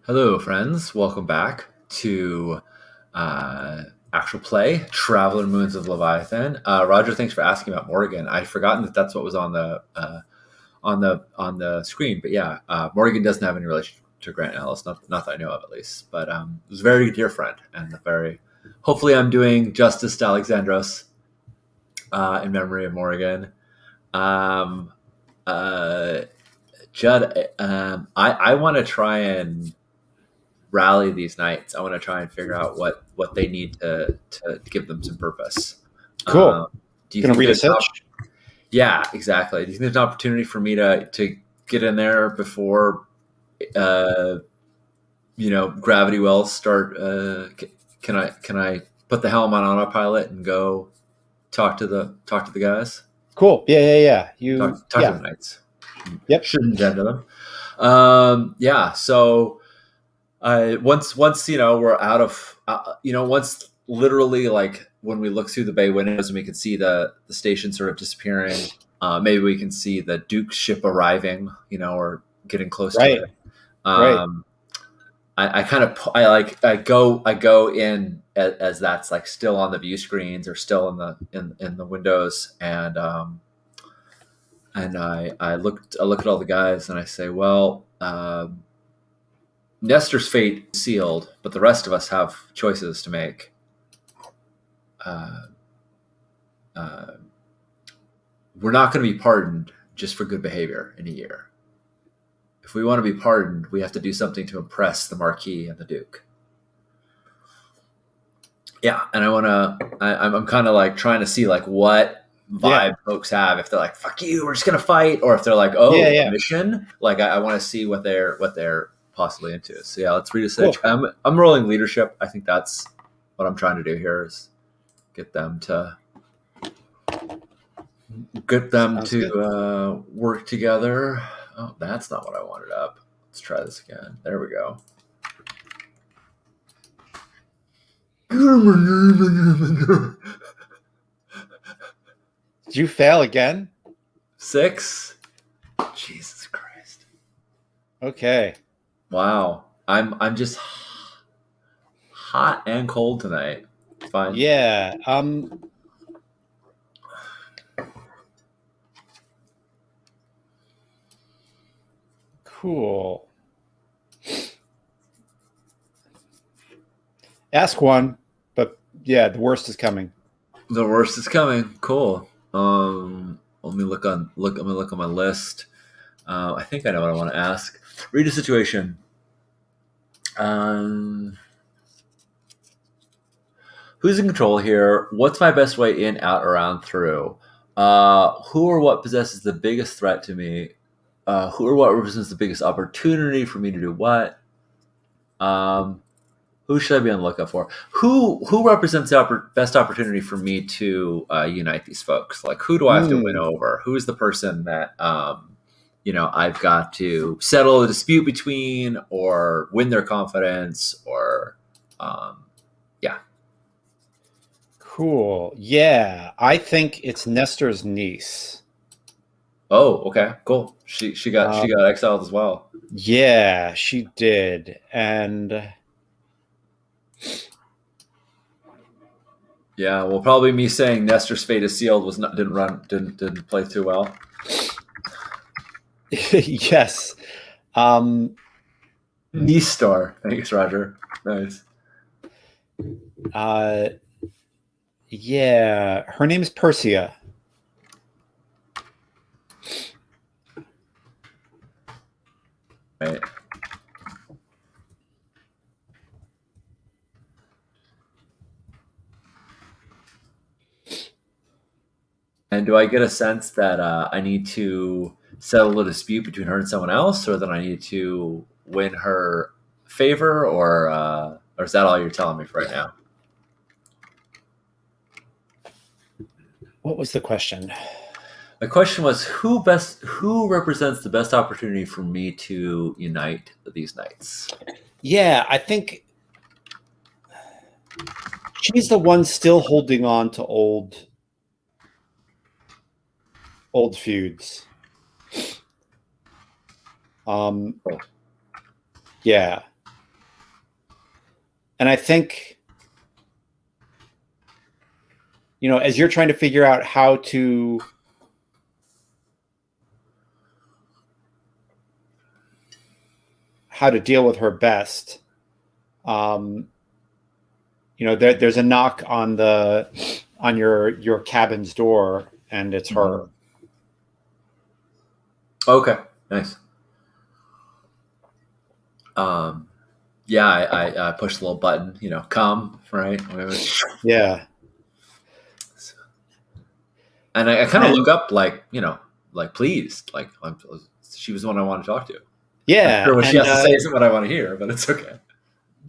Hello, friends. Welcome back to actual play, Traveler Moons of Leviathan. Roger, thanks for asking about Morgan. I'd forgotten that that's what was on the screen. But yeah, Morgan doesn't have any relation to Grant Ellis, not that I know of at least. But he was a very dear friend, and hopefully I'm doing justice to Alexandros in memory of Morgan. Um, uh, Judd, I want to try and rally these knights. I want to try and figure out what they need to give them some purpose. Cool. Do you Gonna think read a there's pitch? yeah, exactly. Do you think there's an opportunity for me to get in there before uh, gravity wells start? Can I put the helm on autopilot and go talk to the guys? Cool. Yeah. Talk to Yeah. the knights. Yep. Shouldn't tend to them. Yeah. So once we're out of once literally like when we look through the bay windows and we can see the station sort of disappearing, maybe we can see the Duke's ship arriving, or getting close to Right. it. Right. um I go in as that's like still on the view screens or still in the windows, and I look at all the guys and I say, well, Nestor's fate is sealed, but the rest of us have choices to make. Uh, uh, we're not going to be pardoned just for good behavior in a year. If we want to be pardoned, we have to do something to impress the Marquis and the Duke. Yeah, and I'm kind of like trying to see like what Yeah. vibe folks have. If they're like, "Fuck you, we're just gonna fight," or if they're like, Yeah. "Oh, a Yeah. mission." Like I want to see what they're possibly into. So yeah, let's read a Cool. sitch. I'm rolling leadership. I think that's what I'm trying to do here is get them to Sounds good. work together. Oh, that's not what I wanted up. Let's try this again. There we go. Did you fail again? 6. Jesus Christ. Okay. Wow. I'm just hot and cold tonight. It's fine. Yeah. Cool. Ask one, but yeah, the worst is coming. The worst is coming. Cool. Let me look on my list. I think I know what I want to ask. Read a situation. Who's in control here? What's my best way in, out, around, through? Who or what possesses the biggest threat to me? Who or what represents the biggest opportunity for me to do what? Who should I be on the lookout for? Who represents the best opportunity for me to unite these folks? Like, who do I have to win over? Who is the person that I've got to settle a dispute between, or win their confidence, or yeah. Cool. Yeah. I think it's Nestor's niece. Oh, okay, cool. She got exiled as well. Yeah, she did. And Yeah, well, probably me saying Nestor's fate is sealed didn't play too well. yes. Niece star, thanks, Roger. Nice. Yeah, her name is Persia. Right. And do I get a sense that I need to settle a dispute between her and someone else, or that I need to win her favor, or is that all you're telling me for right now? What was the question? The question was who represents the best opportunity for me to unite these knights? Yeah, I think she's the one still holding on to old feuds. Yeah. And I think, as you're trying to figure out how to deal with her best, um, there's a knock on your cabin's door, and it's her. Mhm. Okay, nice. Um, yeah, I push the little button, come, right? Yeah. And I kind of look And up, like, like, please, like, she was the one I want to talk to. I'm yeah, sure what she and has to say isn't what I want to hear, but it's okay.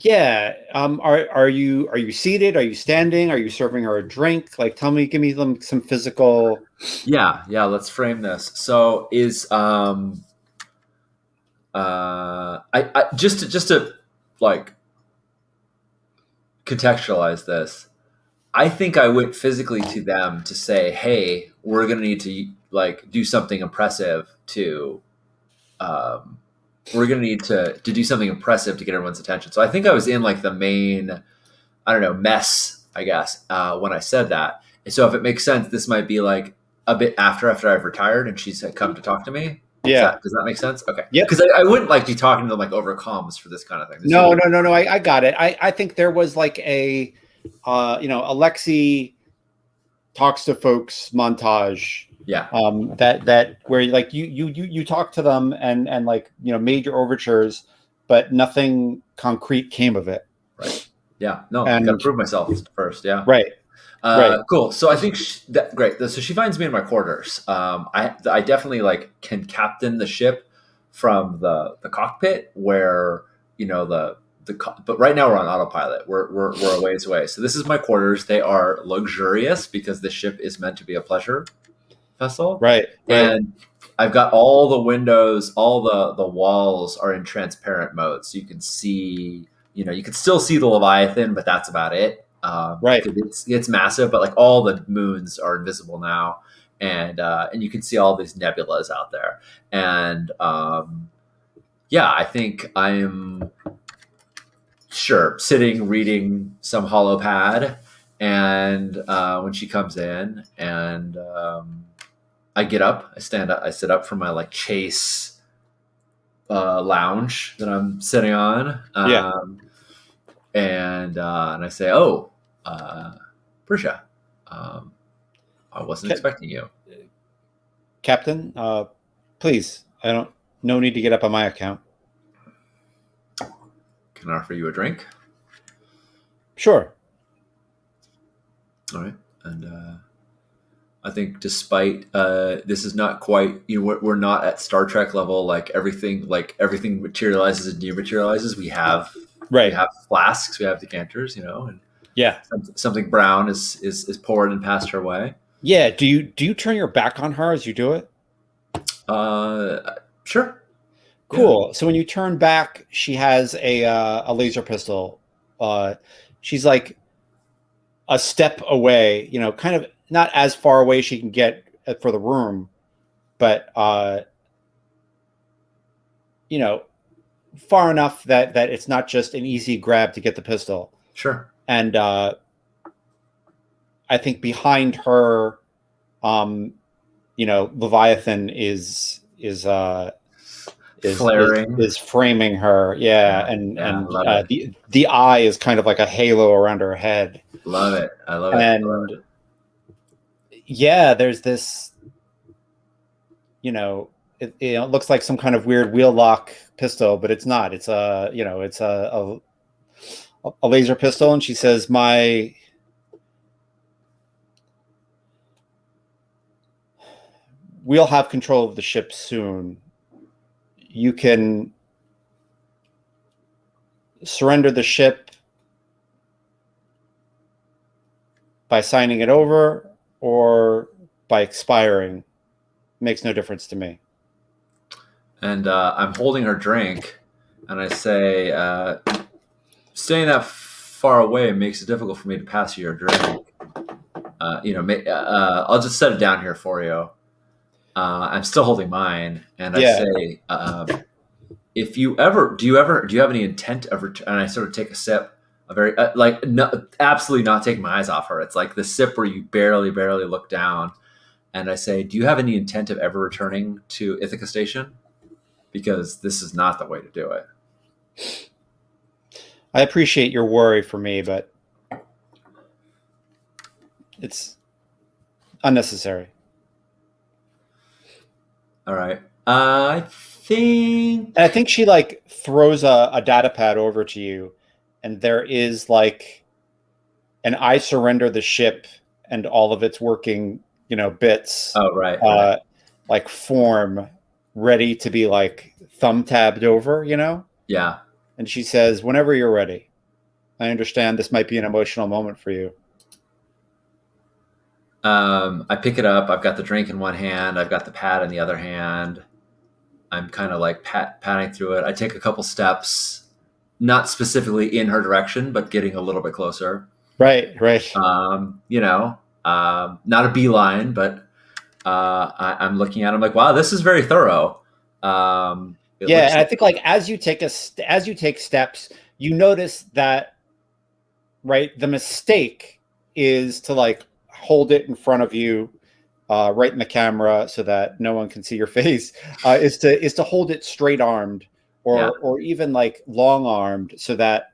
yeah. Are you seated? Are you standing? Are you serving her a drink? Like, give me some physical. Yeah, let's frame this. So is I just to like contextualize this. I think I went physically to them to say, "Hey, we're gonna need to like do something impressive to um, we're gonna need to do something impressive to get everyone's attention." So I think I was in like the main, I don't know, mess, I guess, when I said that. And so if it makes sense, this might be like a bit after I've retired and she's come to talk to me. Yeah. Does that make sense? Okay, Yep. because I wouldn't like be talking to them like over comms for this kind of thing. This No, usually, no, no, no. I got it. I think there was like Alexi talks to folks montage, yeah, that where like you talk to them and like made your overtures, but nothing concrete came of it. right, yeah. No, I got to And prove myself first. Yeah. right, right, Cool. So I think great. So she finds me in my quarters. I definitely like can captain the ship from the cockpit where but right now we're on autopilot. We're a ways away. So this is my quarters. They are luxurious because the ship is meant to be a pleasure vessel, right, right, and I've got all the windows, all the walls are in transparent mode, so you can see. You can still see the Leviathan, but that's about it. right. 'Cause it's massive, but like all the moons are invisible now, and you can see all these nebulas out there. And yeah, I think I'm sure sitting reading some hollow pad, and when she comes in, and I get up, I stand up, I sit up from my like chase lounge that I'm sitting on, Yeah. and I say, "Oh, uh, Prisha, um, I wasn't Ca- expecting you. Captain, please. I don't. No need to get up on my account. Can I offer you a drink?" Sure. All right, and I think despite this is not quite, we're not at Star Trek level, like everything materializes and dematerializes. We Right. have flasks, we have decanters, and Yeah. something brown is poured and passed her way. Yeah. Do you turn your back on her as you do it? Sure, yeah, Cool. So when you turn back, she has a laser pistol. Uh, she's like a step away, kind of not as far away she can get for the room, but you know, far enough that it's not just an easy grab to get the pistol. sure. And I think behind her, um, Leviathan Flaring. is framing her. Yeah, Yeah, and yeah, and love it. the eye is kind of like a halo around her head. Love it. I love it. I love And yeah, there's this, it looks like some kind of weird wheel lock pistol, but it's not. It's a laser pistol. And she says, we'll have control of the ship soon. You can surrender the ship by signing it over or by expiring. Makes no difference to me. And I'm holding her drink, and I say, "Staying that far away makes it difficult for me to pass you your drink. I'll just set it down here for you." I'm still holding mine, and I Yeah. say, "If you ever do you have any intent of and I sort of take a sip. a very like no, absolutely not taking my eyes off her. It's like the sip where you barely look down, and I say, "Do you have any intent of ever returning to Ithaca Station? Because this is not the way to do it." I appreciate your worry for me, but it's unnecessary. All right. I think. And I think she like throws a data pad over to you, and there is like an "I surrender the ship and all of its working, bits," Oh, right, right. uh, like form ready to be like thumb tabbed over. Yeah. And she says, "Whenever you're ready. I understand this might be an emotional moment for you." I pick it up. I've got the drink in one hand. I've got the pad in the other hand. I'm kind of like patting through it. I take a couple steps, not specifically in her direction, but getting a little bit closer. Right, right. Not a beeline, but I'm looking at him like, wow, this is very thorough. It Yeah, looks and I like, think like as you take steps, you notice that, right, the mistake is to like hold it in front of you, right in the camera so that no one can see your face. Is to hold it straight armed, yeah, or even like long armed, so that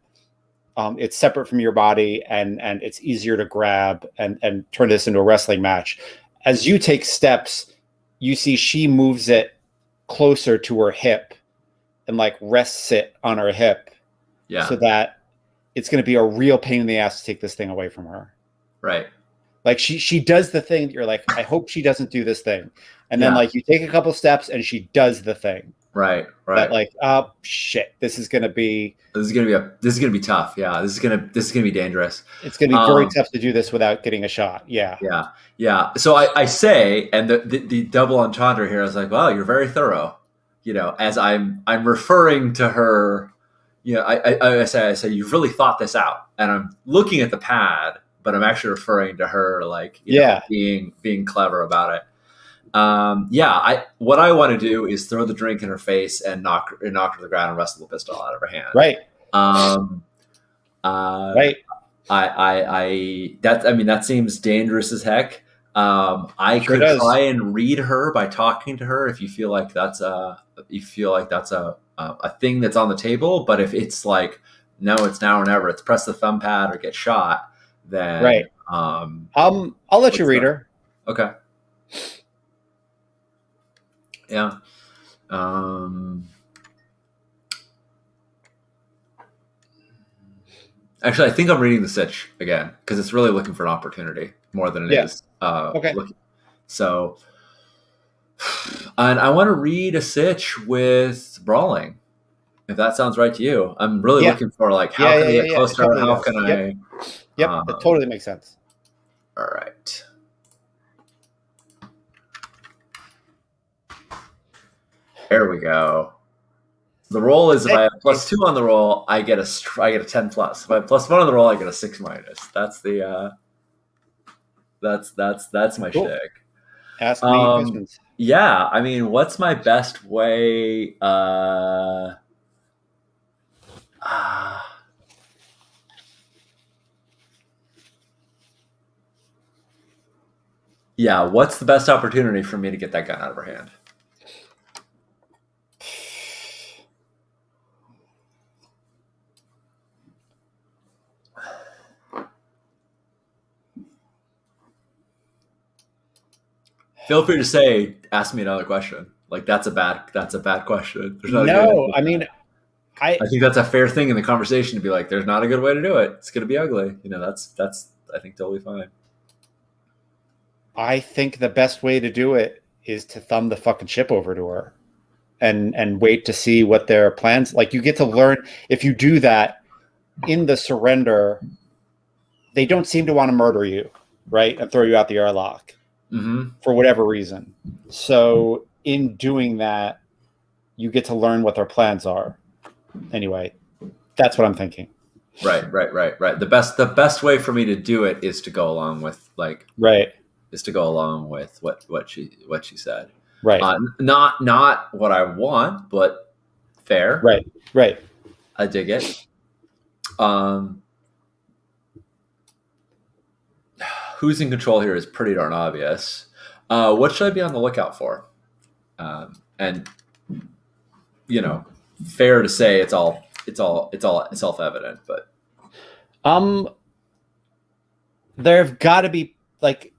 it's separate from your body, and it's easier to grab and turn this into a wrestling match. As you take steps, you see she moves it closer to her hip and like rests it on her hip, so yeah, that it's going to be a real pain in the ass to take this thing away from her. right, Like she does the thing that you're like, I hope she doesn't do this thing, and then yeah, like you take a couple steps and she does the thing right, that right. like, oh shit, this is going to be This is gonna be tough. Yeah, this is gonna be dangerous. it's going to be very Um, tough to do this without getting a shot. Yeah, yeah, yeah. So I say, and the double entendre here is like, wow, you're very thorough. As I'm referring to her. I say you've really thought this out, and I'm looking at the pad, but I'm actually referring to her, like yeah, being clever about it. Yeah, what I want to do is throw the drink in her face and knock her to the ground and wrestle the pistol out of her hand. right, Um, uh, right. that seems dangerous as heck. I Sure could try does. and read her by talking to her if you feel like that's a thing that's on the table. But if it's like, no, it's now or never, it's press the thumb pad or get shot, then Right. I'll let you what's read that? her. Okay, yeah. Um, Actually, I think I'm reading the sitch again because it's really looking for an opportunity more than it Yeah. is Okay. looking. So, and I want to read a sitch with brawling. If that sounds right to you, I'm really Yeah. looking for like, how Yeah. can Yeah. I Yeah. get Yeah. It closer? totally How does. can Yep. I? Yep. It totally makes sense. All right. There we go. The roll is if I have plus Nice. 2 on the roll, I get a 10 plus. If I have plus 1 on the roll, I get a 6 minus. That's my Cool. shtick. Ask me Um, questions. yeah, I mean, what's my best way? Uh, yeah, what's the best opportunity for me to get that gun out of her hand? Feel free to say, ask me another question. Like that's a bad question. There's not a good answer No, to I that. mean, I I think that's a fair thing in the conversation to be like, there's not a good way to do it. It's gonna be ugly. That's I think totally fine. I think the best way to do it is to thumb the fucking ship over to her, and wait to see what their plans. Like, you get to learn. If you do that in the surrender, they don't seem to want to murder you, right, and throw you out the airlock Mm-hmm. for whatever reason. So in doing that, you get to learn what their plans are. Anyway, that's what I'm thinking. Right. The best way for me to do it is to go along with Right, what she said. right, Not what I want, but fair. right, right. I dig it. Um, who's in control here is pretty darn obvious. What should I be on the lookout for? And you know, fair to say it's all self-evident, but Um, there've got to be like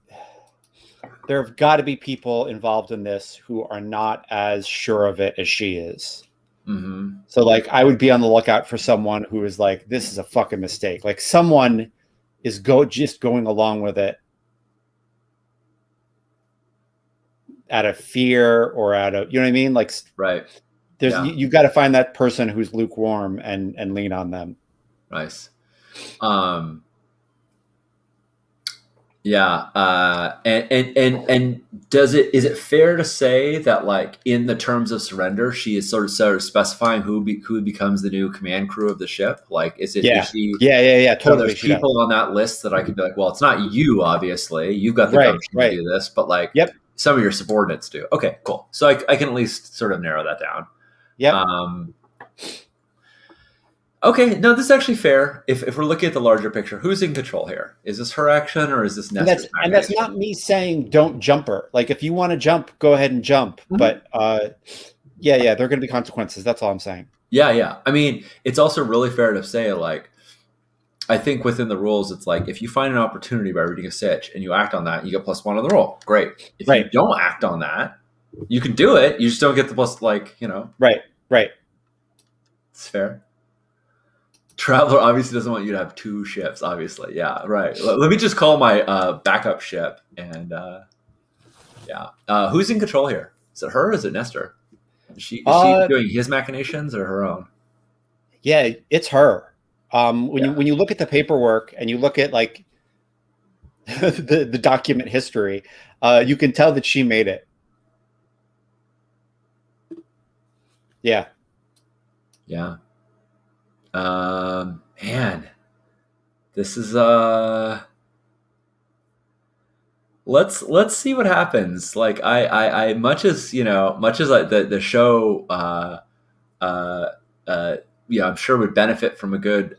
there have got to be people involved in this who are not as sure of it as she is. mm-hmm. So like I would be on the lookout for someone who is like, this is a fucking mistake. Like someone is just going along with it out of fear or out of, you know what I mean? Like Right. there's Yeah. you got to find that person who's lukewarm and lean on them. Nice. Um, yeah. And is it fair to say that like in the terms of surrender, she is sort of specifying who becomes the new command crew of the ship? Like, is Yeah. she? Yeah. So Totally. there's She does. people on that list that I could be like, well, it's not you, obviously. You've got the Right. gumption to Right. do this, but like Yep. some of your subordinates do. Okay, cool. So I can at least sort of narrow that down. Yep. Um, okay, no, this is actually fair. If we're looking at the larger picture, who's in control here? Is this her action or is this And Nestor's that's machination? not me saying don't jump her. Like if you want to jump, go ahead and jump. Mhm. But yeah, there are going to be consequences. That's all I'm saying. Yeah, yeah. I mean, it's also really fair to say, like, I think within the rules, it's like if you find an opportunity by reading a sitch and you act on that, you get +1 on the roll. Great. If you Right. don't act on that, you can do it. You just don't get the plus, like, Right. it's fair. Traveler obviously doesn't want you to have two ships, obviously. Yeah, right. Let me just call my backup ship. And yeah. Who's in control here? Is it her or is it Nestor? Is she doing his machinations or her own? Yeah, it's her. Yeah. When you look at the paperwork and you look at like the document history, you can tell that she made it. Yeah. Yeah. Man, this is let's see what happens. Like I much as like the show uh uh yeah, I'm sure would benefit from a good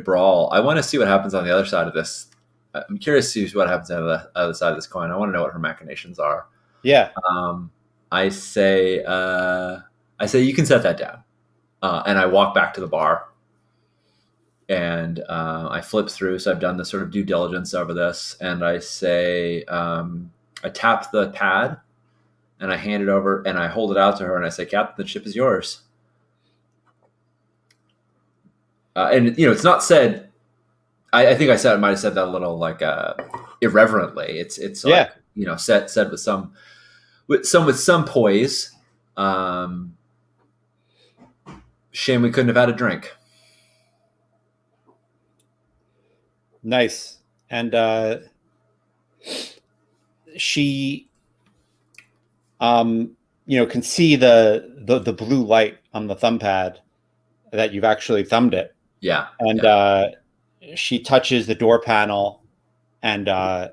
brawl. I want to see what happens on the other side of this. I'm curious to see what happens on the other side of this coin. I want to know what her machinations are. Yeah. Um, I say you can set that down, and I walk back to the bar and I flip through. So I've done the sort of due diligence over this, and I say I tap the pad and I hand it over and I hold it out to her and I say, "Captain, the ship is yours." And it's not said. I think I might have said that a little like irreverently. It's Yeah. like said with some poise. Um, Shame we couldn't have had a drink. Nice. And she can see the blue light on the thumb pad that you've actually thumbed it. Yeah. And yeah. she touches the door panel and the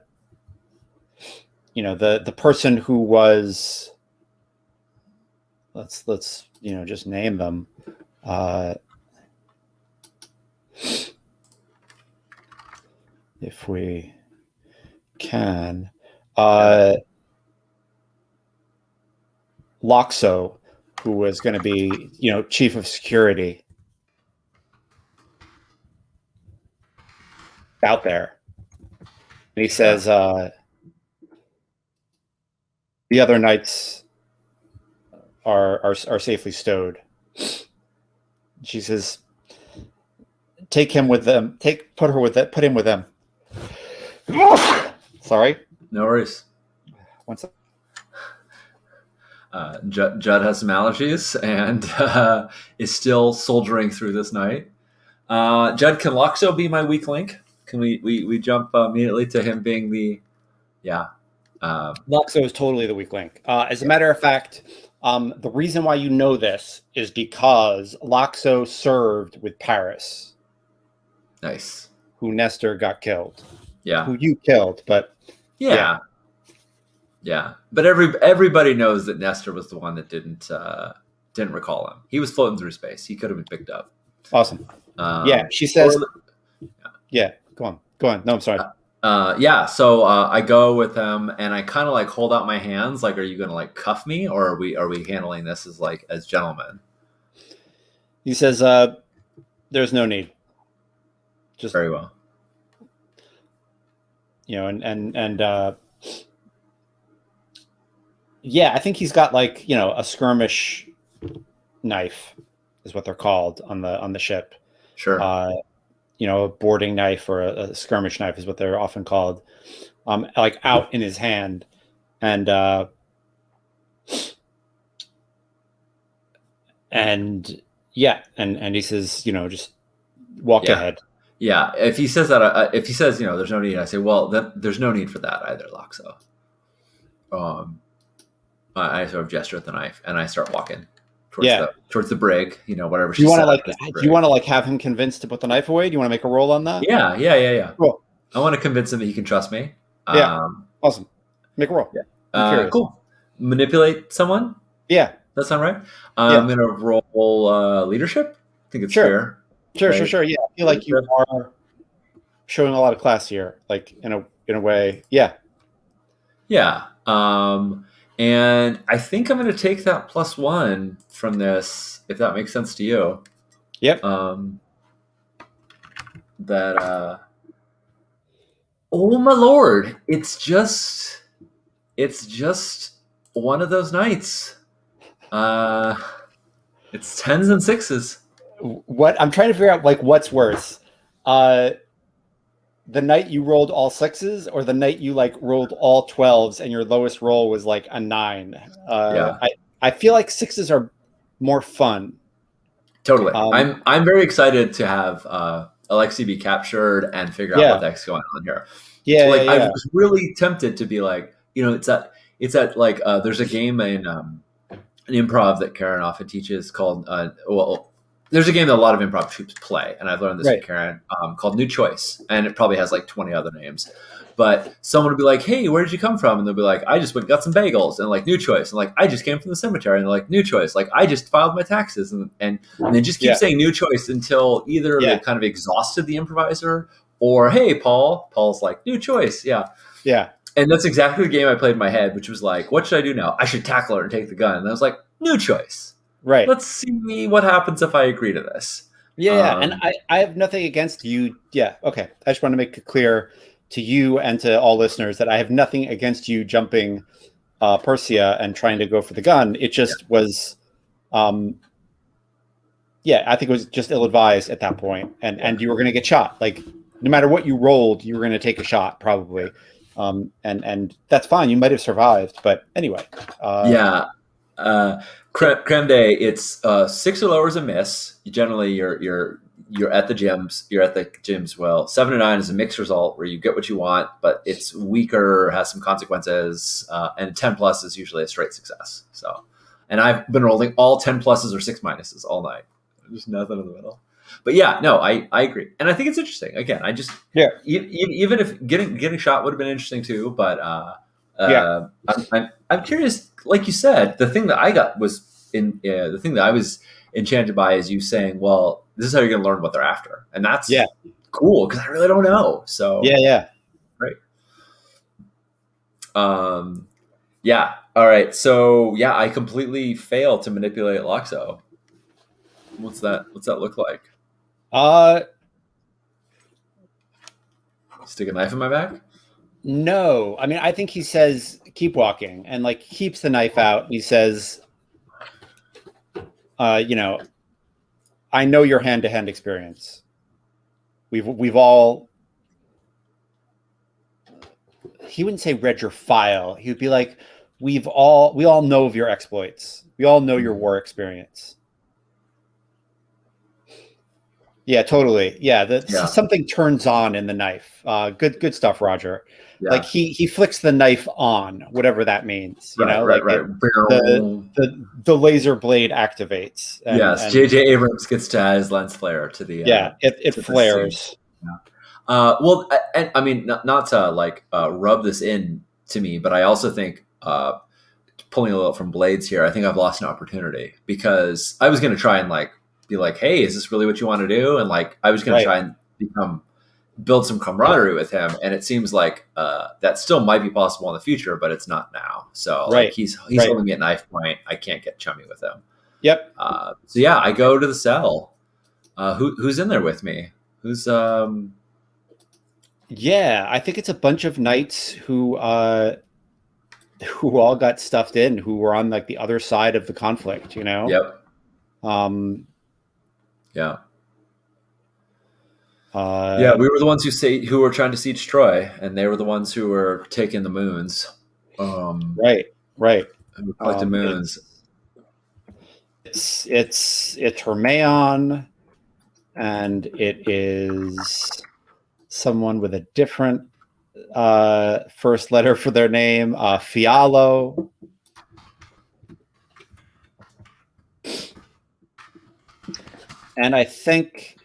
person who was let's just name them. If we can. Loxo, who was going to be, chief of security out there. And he says, the other knights are safely stowed. She says, take him with them. Put him with them. Sorry. No worries. One second. Judd has some allergies and is still soldiering through this night. Judd, can Loxo be my weak link? Can we jump immediately to him being the Loxo is totally the weak link. As a matter of fact, the reason why you know this is because Loxo served with Paris. Nice. Who Nestor got killed. Yeah. Who you killed, but yeah. But everybody knows that Nestor was the one that didn't recall him. He was floating through space. He could have been picked up. Awesome. She says. Yeah, go on. Go on. No, I'm sorry. Yeah, so I go with him, and I kind of like hold out my hands. Like, are you gonna like cuff me, or are we handling this as like as gentlemen? He says, "There's no need. Just Very well. and yeah, I think he's got like a skirmish knife, is what they're called on the ship. Sure. Uh, a boarding knife or a skirmish knife is what they're often called. Like out in his hand, and and yeah, and he says, just walk Yeah. ahead. Yeah. If he says that, if he says, there's no need, I say, well, then there's no need for that either, Loxo. Um, I sort of gesture at the knife, and I start walking towards Yeah. the brig. Whatever Do she you want to set up like? as the Do you brig. want to like have him convinced to put the knife away? Do you want to make a roll on that? Yeah. Yeah. Yeah. Yeah. Cool. I want to convince him that he can trust me. Yeah. Um, Awesome. Make a roll. yeah. I'm curious. Cool. Manipulate someone. Yeah. That sound right? Yeah. I'm gonna roll leadership. I think it's Sure. fair, Sure. Sure. right? Sure. Yeah. I feel like you are showing a lot of class here, like in a way. Yeah. Yeah. And I think I'm gonna take that +1 from this, if that makes sense to you. Yep. Um, that oh my lord, it's just one of those nights. Uh, it's tens and sixes. What I'm trying to figure out, like, what's worse, uh, the night you rolled all sixes, or the night you like rolled all 12s and your lowest roll was like a 9. Yeah. I feel like sixes are more fun. Totally. Um, I'm very excited to have Alexi be captured and figure out what yeah. the heck's going on here. Yeah. Yeah. Like, I Yeah. was really tempted to be like, it's that like there's a game in an improv that Karen often teaches called well, there's a game that a lot of improv troops play, and I've learned this from Right. Karen, called New Choice, and it probably has like 20 other names. But someone would be like, "Hey, where did you come from?" And they'll be like, "I just went got some bagels," and like, "New Choice," and like, "I just came from the cemetery," and they're like, "New Choice," like, "I just filed my taxes," and they just keep Yeah. saying "New Choice" until either Yeah. they've kind of exhausted the improviser, or "Hey, Paul," Paul's like, "New Choice," yeah. Yeah. And that's exactly the game I played in my head, which was like, what should I do now? I should tackle her and take the gun. And I was like, New Choice. Right. Let's see what happens if I agree to this. Yeah. Yeah. And Um, I have nothing against you. Yeah. Okay. I just want to make it clear to you and to all listeners that I have nothing against you jumping Persia and trying to go for the gun. It just was, um, yeah, I think it was just ill-advised at that point, and you were going to get shot. Like, no matter what you rolled, you were going to take a shot probably, and that's fine. You might have survived, but anyway. yeah. Creme de, it's 6 or lower is a miss. Generally, you're at the gyms. You're at the gyms. Well, 7 to 9 is a mixed result where you get what you want, but it's weaker, has some consequences, and 10 plus is usually a straight success. So, and I've been rolling all 10 pluses or 6 minuses all night. There's nothing in the middle. But yeah, no, I agree, and I think it's interesting. Again, I just Yeah. even if getting shot would have been interesting too, but Yeah. I'm curious. Like you said, the thing that I got was the thing that I was enchanted by is you saying, "Well, this is how you're going to learn what they're after," and Yeah. that's cool because I really don't know. So Yeah. Yeah. right, um, yeah, all right. So yeah, I completely fail to manipulate Loxo. What's that? What's that look like? Uh, Stick a knife in my back? no. I mean, I think he says keep walking, and like keeps the knife out. And he says, you know, I know your hand-to-hand experience. We've all. He wouldn't say read your file. He would be like, we all know of your exploits. We all know your war experience. Yeah, totally. Yeah, Yeah, something turns on in the knife. Good stuff, Roger. yeah. Like he flicks the knife on, whatever that means. Right, right, Like right. the laser blade activates, Yes, and J.J. Abrams gets to add his lens flare to the yeah, it to the scene. flares. Yeah. Well, I mean, not to like rub this in to me, but I also think pulling a little from Blades here, I think I've lost an opportunity because I was going to try and like be like, "Hey, is this really what you want to do?" And like I was going to Right. try and become build some camaraderie with him, and it seems like that still might be possible in the future, but it's not now. So like Right. he's Right. holding me at knife point. I can't get chummy with him. Yep. So yeah, I go to the cell. Who's in there with me? Who's Yeah, I think it's a bunch of knights who all got stuffed in, who were on like the other side of the conflict, you know? Yep. Um Yeah. Yeah, uh we were the ones who were trying to siege Troy, and they were the ones who were taking the moons. right, right. Who collected moons. It's Hermaeon, and it is someone with a different first letter for their name, Fialo. And I think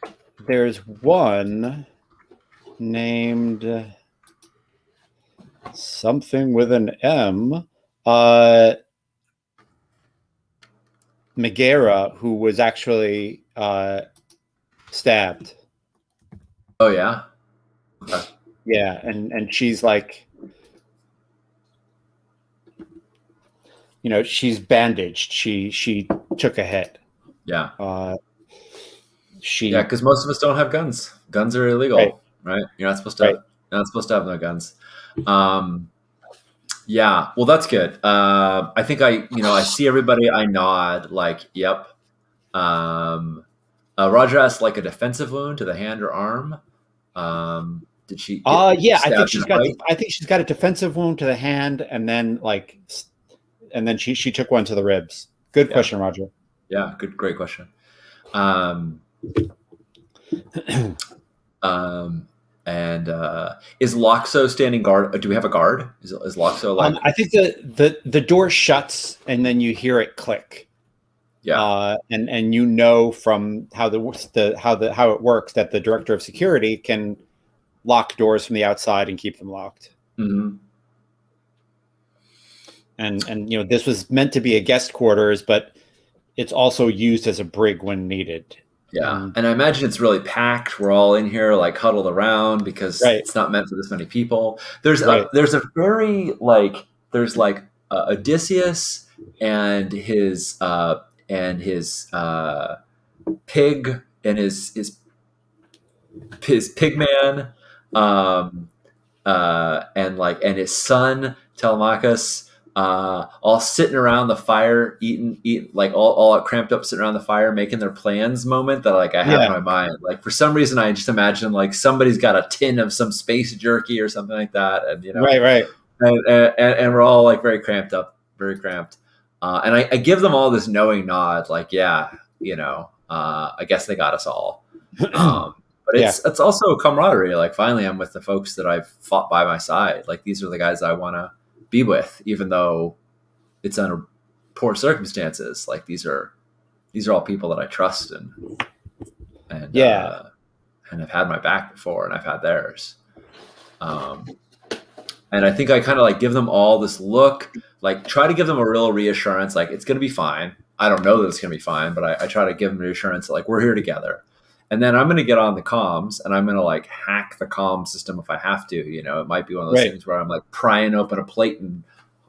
there's one named something with an M, Megara, who was actually stabbed. Oh yeah. Okay. Yeah, and she's like, you know, she's bandaged. She took a hit. Yeah. Uh, Yeah, she because most of us don't have guns. Guns are right, illegal, right? right. You're not supposed to have no guns. Um, yeah, well, that's good. I think I see everybody. I nod, like, yep. Um, Roger asked like a defensive wound to the hand or arm. Did she get Yeah, stabbed in a fight? I think she's got a defensive wound to the hand, and then she took one to the ribs. Good Yeah, question, Roger. yeah, good, great question. Um, um, and is Loxo standing guard? Do we have a guard? Is Loxo like? I think the door shuts, and then you hear it click. Yeah. And you know from how how it works that the director of security can lock doors from the outside and keep them locked. Mm-hmm. And you know, this was meant to be a guest quarters, but it's also used as a brig when needed. Yeah, And and I imagine it's really packed. We're all in here like huddled around because right, it's not meant for this many people. right, There's a very like there's like Odysseus and his pig and his pig man, um, and his son Telemachus, all sitting around the fire, eating like all cramped up, sitting around the fire, making their plans. Moment that like I have in yeah, my mind. Like for some reason, I just imagine like somebody's got a tin of some space jerky or something like that, and right, right. and we're all like very cramped up, very cramped. And I give them all this knowing nod, like yeah, I guess they got us all. But Yeah, it's also a camaraderie. Like finally, I'm with the folks that I've fought by my side. Like these are the guys I want to be with, even though it's under poor circumstances. Like these are all people that I trust and yeah, and have had my back before, and I've had theirs. Um, and I think I kind of like give them all this look, like try to give them a real reassurance, like it's going to be fine. I don't know that it's going to be fine, but I try to give them reassurance that like we're here together. And then I'm going to get on the comms and I'm going to like hack the comm system if I have to. It might be one of those right. things where I'm like prying open a plate and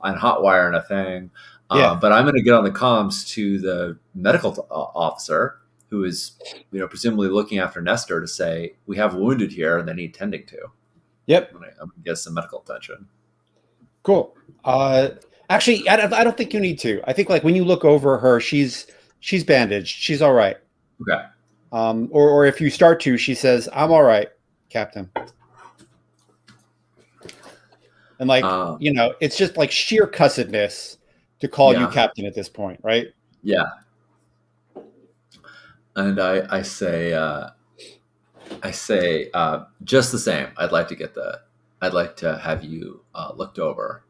hot wiring a thing. Yeah. But I'm going to get on the comms to the medical officer who is, presumably looking after Nestor to say, we have wounded here and they need tending to. Yep. I'm going to get some medical attention. Cool. Actually, I don't think you need to. I think like when you look over her, she's bandaged. She's all right. Okay. Or if you start to, she says, "I'm all right, Captain." And like it's just like sheer cussedness to call you Yeah. Captain at this point, right? Yeah. And I say just the same. I'd like to have you looked over.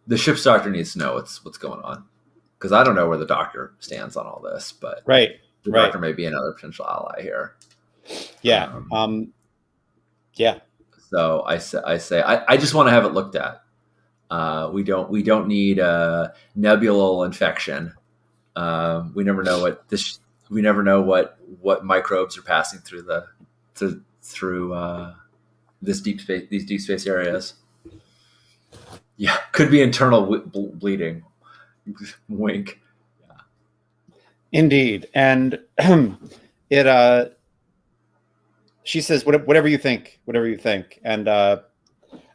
The ship's doctor needs to know what's going on because I don't know where the doctor stands on all this, but Right. the Right. doctor may be another potential ally here. Yeah. Yeah. So I say I just want to have it looked at. We don't need a nebulal infection. We never know what this. We never know what microbes are passing through through this deep space, these deep space areas. Yeah, could be internal bleeding. Wink. Indeed. And it she says, whatever you think, whatever you think. And I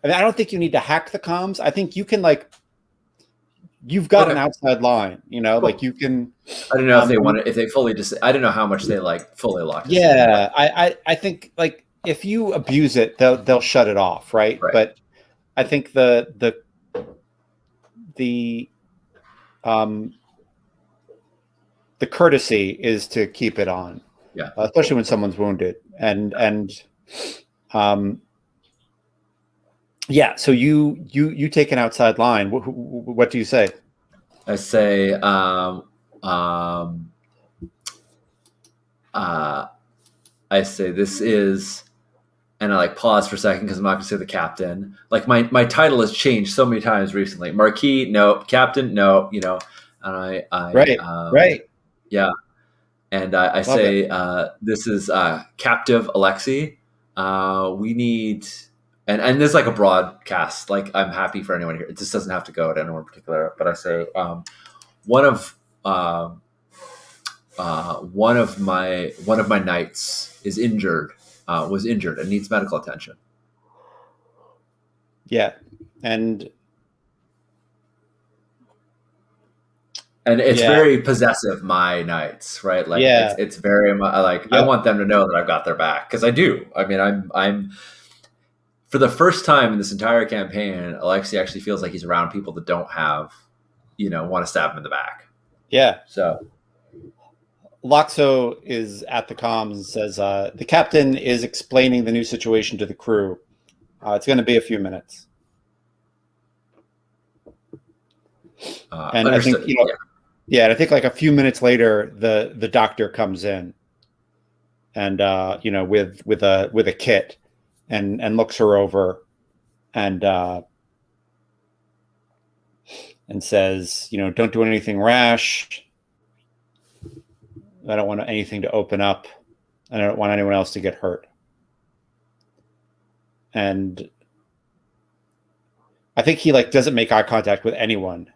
mean, I don't think you need to hack the comms. I think you can like you've got an Okay. outside line, you know, like Cool. you can I don't know if they and want it, if they fully just. I don't know how much they like fully locked us in, but yeah, I think like if you abuse it, they'll shut it off, right? right. But I think the um the courtesy is to keep it on, Yeah. especially when someone's wounded. And um yeah, so you take an outside line. What do you say? I say. Um, uh, I say this is, and I like pause for a second because I'm not going to say the captain. Like my title has changed so many times recently. Marquis, no. Captain, no. And Right, right. yeah, and I Love it. say this is captive Alexei. We need, and this is like a broadcast. Like I'm happy for anyone here. It just doesn't have to go to anyone in particular. But I say one of um one of my knights is injured. Was injured and needs medical attention. Yeah. And And it's yeah, very possessive, my knights, right? Like it's yeah, it's very like I yep, want them to know that I've got their back because I do. I mean, I'm for the first time in this entire campaign, Alexei actually feels like he's around people that don't have, want to stab him in the back. yeah. So Loxo is at the comms and says the captain is explaining the new situation to the crew. It's going to be a few minutes, and I think understood. Yeah. yeah, and I think like a few minutes later, the doctor comes in, and with a kit, and looks her over, and and says, don't do anything rash. I don't want anything to open up. I don't want anyone else to get hurt. And I think he like doesn't make eye contact with anyone.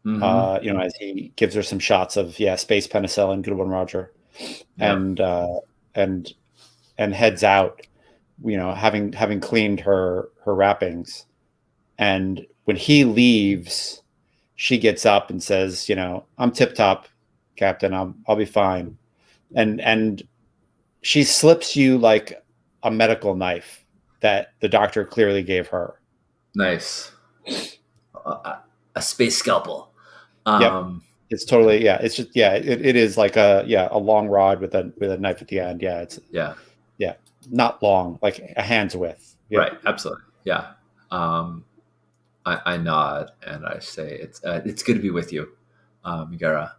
Mm-hmm. As he gives her some shots of space penicillin, good one, Roger, Yeah. and and and heads out. Having cleaned her wrappings, and when he leaves, she gets up and says, "I'm tip top, Captain. I'll be fine." And she slips you like a medical knife that the doctor clearly gave her. Nice. A space scalpel. Yep. Um, It's totally it's just it is like a long rod with a knife at the end. Yeah, it's yeah. yeah, not long, like a hand's width. Right. Yep. Absolutely. Yeah. I nod and I say it's good to be with you, Migara.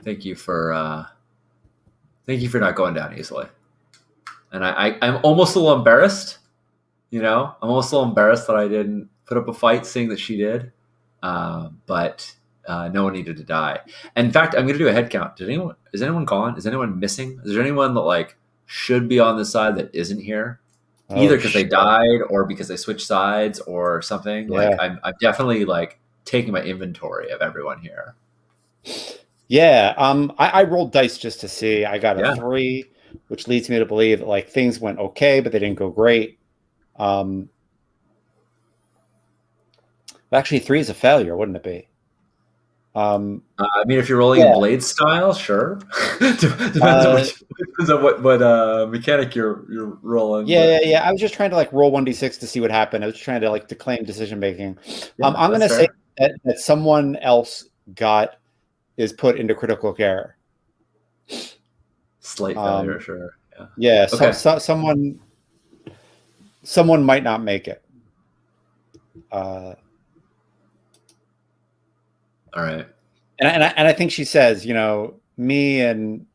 Thank you for not going down easily. And I'm almost a little embarrassed. I'm almost a little embarrassed that I didn't put up a fight, seeing that she did. But no one needed to die. And in fact, I'm going to do a head count. Is anyone gone? Is anyone missing? Is there anyone that like should be on this side that isn't here? Either Oh because they shit. died or because they switched sides or something. Like Yeah. I'm definitely like taking my inventory of everyone here. Yeah. I rolled dice just to see. I got a Yeah. 3, which leads me to believe that like things went okay, but they didn't go great. Um, actually, 3 is a failure, wouldn't it be? Um, I mean, if you're rolling in yeah. blade style, sure. Depends on Uh, what mechanic you're rolling, yeah, but yeah, yeah. I was just trying to like roll 1d6 to see what happened. I was trying to like to claim decision making. yeah, I'm that's gonna say fair. that someone else is put into critical care. Slight failure, Um, sure. Yeah. yeah, Okay. someone might not make it. Uh, All right. and I think she says, me and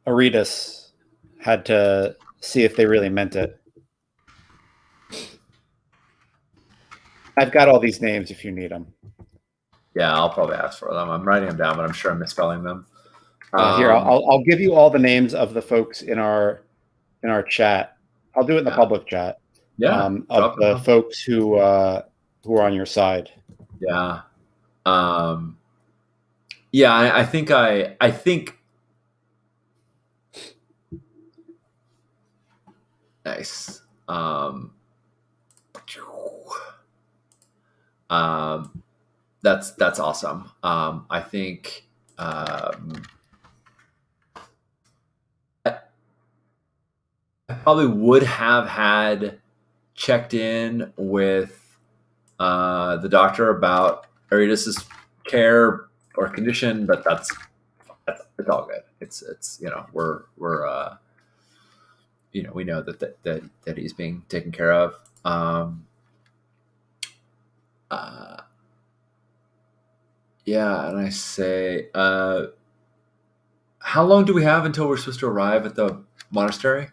Aretas had to see if they really meant it. I've got all these names if you need them. Yeah, I'll probably ask for them. I'm writing them down, but I'm sure I'm misspelling them. Here, Um, I'll give you all the names of the folks in our chat. I'll do it in the yeah, public chat, yeah, of drop them the off. folks who are on your side. Yeah, um, yeah. I think nice. Um, that's awesome. I think I probably would have had checked in with the doctor about Ariadis's care or condition, but that's it's all good. It's we're we know that he's being taken care of. Uh, yeah, and I say, how long do we have until we're supposed to arrive at the monastery?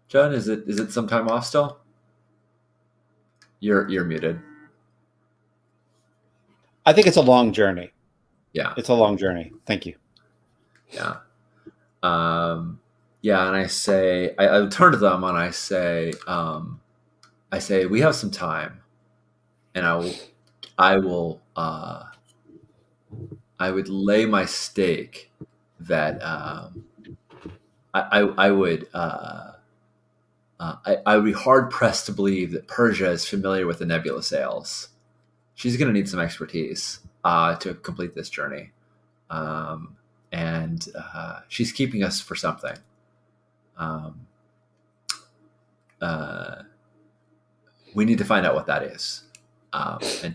John, is it some time off still? You're muted. I think it's a long journey. Yeah, It's a long journey. Thank you. yeah, um, yeah. And I turn to them and I say we have some time, and I will I would lay my stake that I would I would be hard pressed to believe that Persia is familiar with the nebula sails. She's going to need some expertise to complete this journey, um, and she's keeping us for something. Um, uh, we need to find out what that is, and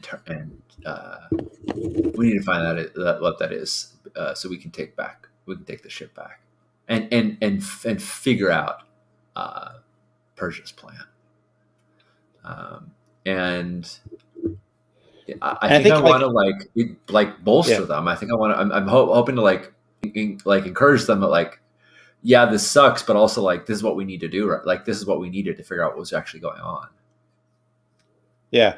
we need to find out what that is, so we can take the ship back, and figure out uh, Persia's plan. And I And I think I think want like to like yeah, bolster them. I think I want to. I'm hoping to like encourage them that like, yeah, this sucks, but also like this is what we need to do. Right? Like this is what we needed to figure out what was actually going on. yeah.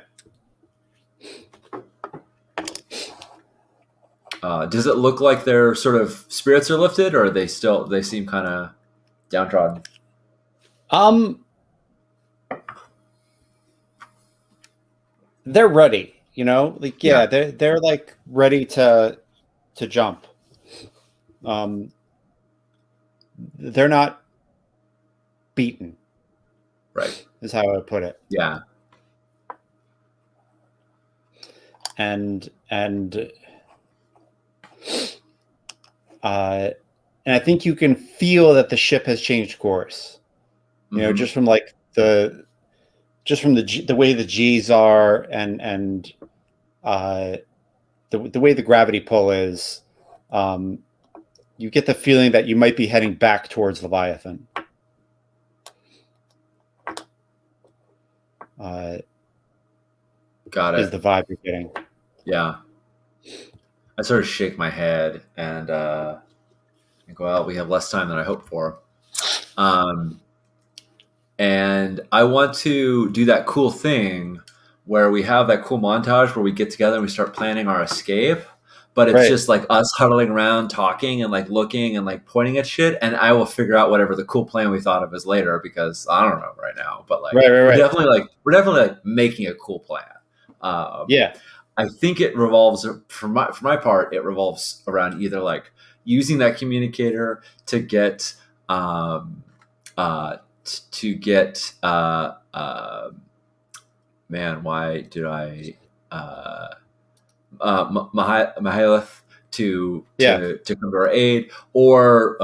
Does it look like their sort of spirits are lifted, or are they seem kind of downtrodden? Um, they're ready. Like Yeah, yeah, they're like ready to jump. Um, they're not beaten, right. is how I would put it. Yeah, And uh, and I think you can feel that the ship has changed course. hmm Just from like the way the G's are, and uh, the way the gravity pull is. Um, you get the feeling that you might be heading back towards Leviathan. Uh, got is it. the vibe you're getting? Yeah, I sort of shake my head and think, well, we have less time than I hoped for. Um, and I want to do that cool thing where we have that cool montage where we get together and we start planning our escape. But it's Right, just like us huddling around, talking and like looking and like pointing at shit. And I will figure out whatever the cool plan we thought of is later because I don't know right now. But like right. we're definitely like making a cool plan. Um, Yeah, I think it revolves for my part. It revolves around either like using that communicator to get uh, to get man. Why did I Mahalath yeah. to come to our aid, or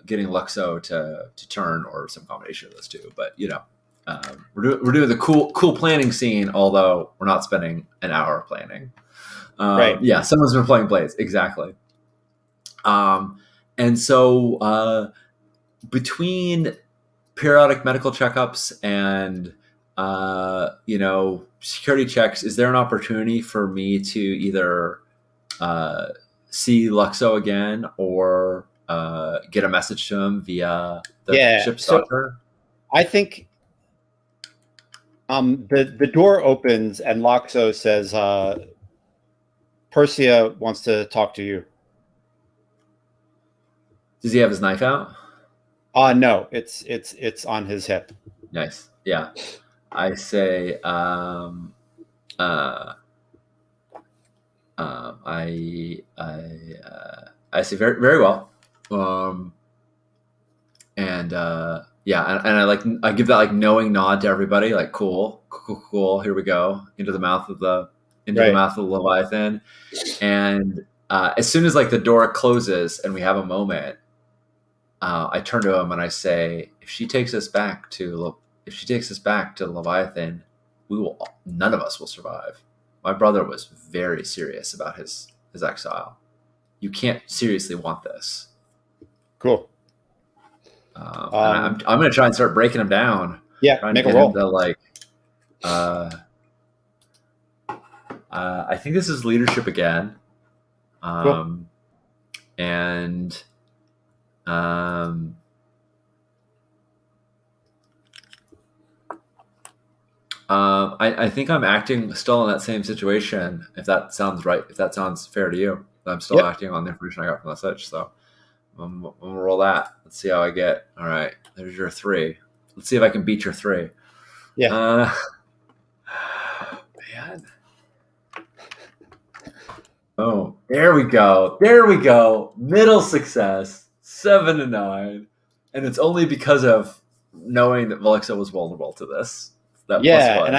getting Luxo to turn, or some combination of those two. But we're doing the cool planning scene, although we're not spending an hour planning. Right. Yeah, someone's been playing Blades exactly. Um, and so between periodic medical checkups and security checks, is there an opportunity for me to either uh, see Luxo again or get a message to him via the Yeah. ship's So doctor? I think the door opens and Loxo says, Persia wants to talk to you. Does he have his knife out? No, it's on his hip. Nice. Yeah. I say, uh, I say very, very well. Um, and yeah, and I like I give that like knowing nod to everybody, like cool, cool, cool, cool. Here we go into the Right. mouth of the Leviathan, and as soon as like the door closes and we have a moment, I turn to him and I say, if she takes us back to Leviathan, we will none of us will survive. My brother was very serious about his exile. You can't seriously want this. Cool. And I'm going to try and start breaking him down, Yeah, trying to make a get him roll. to like. Uh, I think this is leadership again, Cool. um, and um, I think I'm acting still in that same situation. If that sounds right, if that sounds fair to you, I'm still Yep. acting on the information I got from the switch. So I'm gonna roll that. Let's see how I get. All right, there's your 3. Let's see if I can beat your 3. Yeah. Uh, man. Oh, there we go. There we go. Middle success, 7 to 9, and it's only because of knowing that Valexa was vulnerable to this. That plus Yeah, one.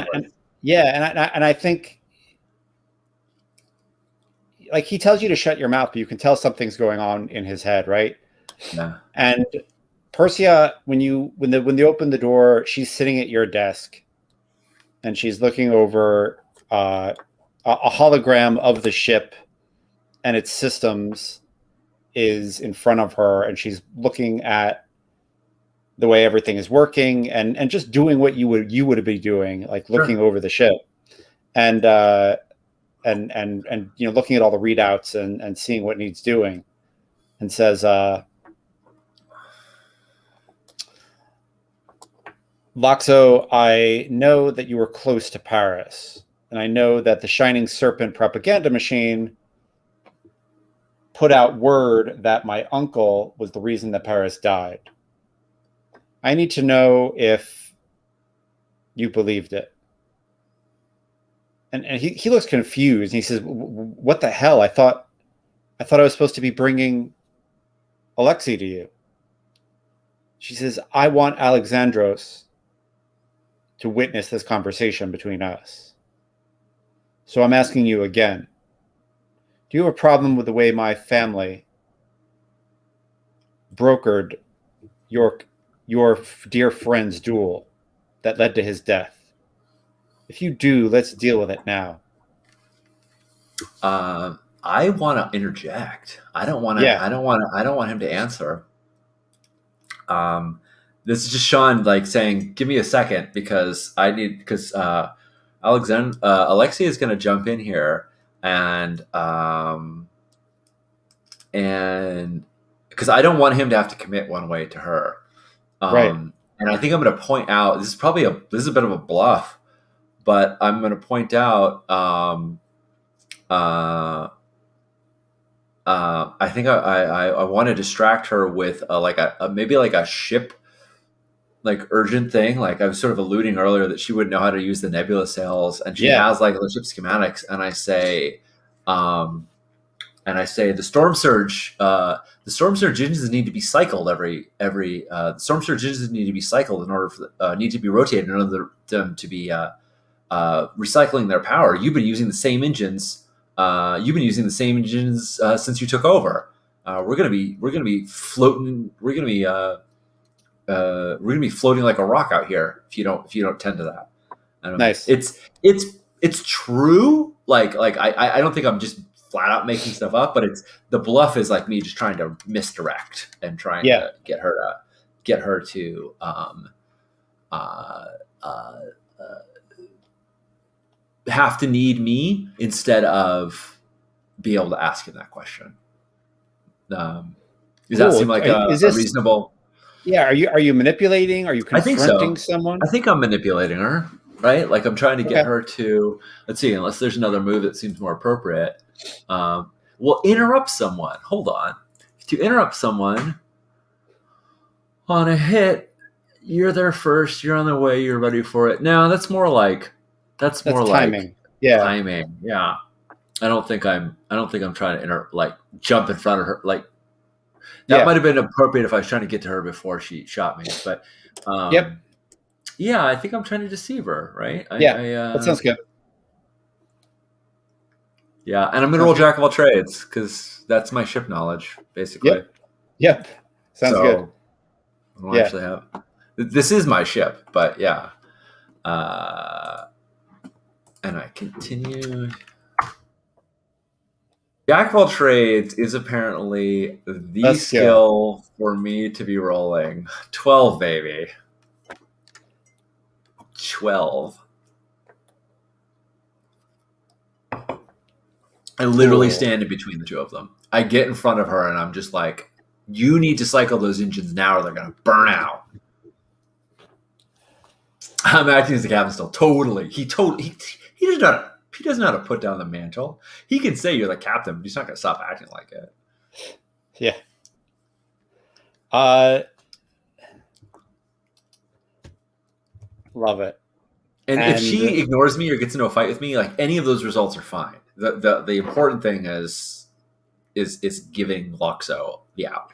and I think like he tells you to shut your mouth, but you can tell something's going on in his head, right? Yeah, And Persia, when they open the door, she's sitting at your desk, and she's looking over a hologram of the ship and its systems is in front of her, and she's looking at the way everything is working and just doing what you would be doing, like looking sure. over the ship and looking at all the readouts and seeing what needs doing, and says, Loxo, I know that you were close to Paris, and I know that the Shining Serpent propaganda machine put out word that my uncle was the reason that Paris died. I need to know if you believed it. And he looks confused. And he says, "What the hell? I thought I was supposed to be bringing Alexei to you." She says, "I want Alexandros to witness this conversation between us. So I'm asking you again. Do you have a problem with the way my family brokered your your dear friend's duel that led to his death? If you do, let's deal with it now." I want to interject. I don't want to. Yeah, I don't want to. I don't want him to answer. Um, this is just Sean like saying, "Give me a second because I need because Alexei is going to jump in here and and because I don't want him to have to commit one way to her. right. And I think I'm going to point out this is a bit of a bluff, but I'm going to point out uh, I think I want to distract her with maybe like a ship like urgent thing. Like I was sort of alluding earlier that she wouldn't know how to use the nebula sails, and she Yeah, has like the ship schematics. Um, and I say the storm surge engines need to be cycled the storm surge engines need to be cycled in order for need to be rotated in order for them to be recycling their power. You've been using the same engines. You've been using the same engines since you took over. We're gonna be floating. We're gonna be floating like a rock out here if you don't tend to that. nice. It's true. I don't think I'm just flat out making stuff up, but it's the bluff is like me just trying to misdirect and trying Yeah, to get her to uh, uh, have to need me instead of be able to ask him that question. Does that cool. seem like Is a this? reasonable? Yeah. Are you manipulating? Are you I think confronting so. someone? I think I'm manipulating her. right? Like I'm trying to get Okay. her to, let's see, unless there's another move that seems more appropriate. Well, interrupt someone. Hold on. To interrupt someone on a hit, you're there first. You're on the way. You're ready for it. Now that's That's more like timing. Yeah. timing. Yeah. I don't think I'm trying to like jump in front of her. Like that Yeah. might have been appropriate if I was trying to get to her before she shot me. But Yep. yeah, I think I'm trying to deceive her, right? Yeah. That sounds good. Yeah, and I'm gonna Sounds roll good. Jack of all trades because that's my ship knowledge, basically. Yep. Yep. Sounds good. So I don't Yeah. actually have. This is my ship, but yeah. Uh, and I continued. Jack of all trades is apparently the Let's go. skill for me to be rolling. 12, baby. 12. I literally Cool. stand in between the two of them. I get in front of her and I'm just like, you need to cycle those engines now or they're going to burn out. I'm acting as the captain still. Totally. He doesn't know how to put down the mantle. He can say you're the captain, but he's not going to stop acting like it. Yeah. Uh, love it. And if And she ignores me or gets into a fight with me, like any of those results are fine. The important thing is giving Luxo the out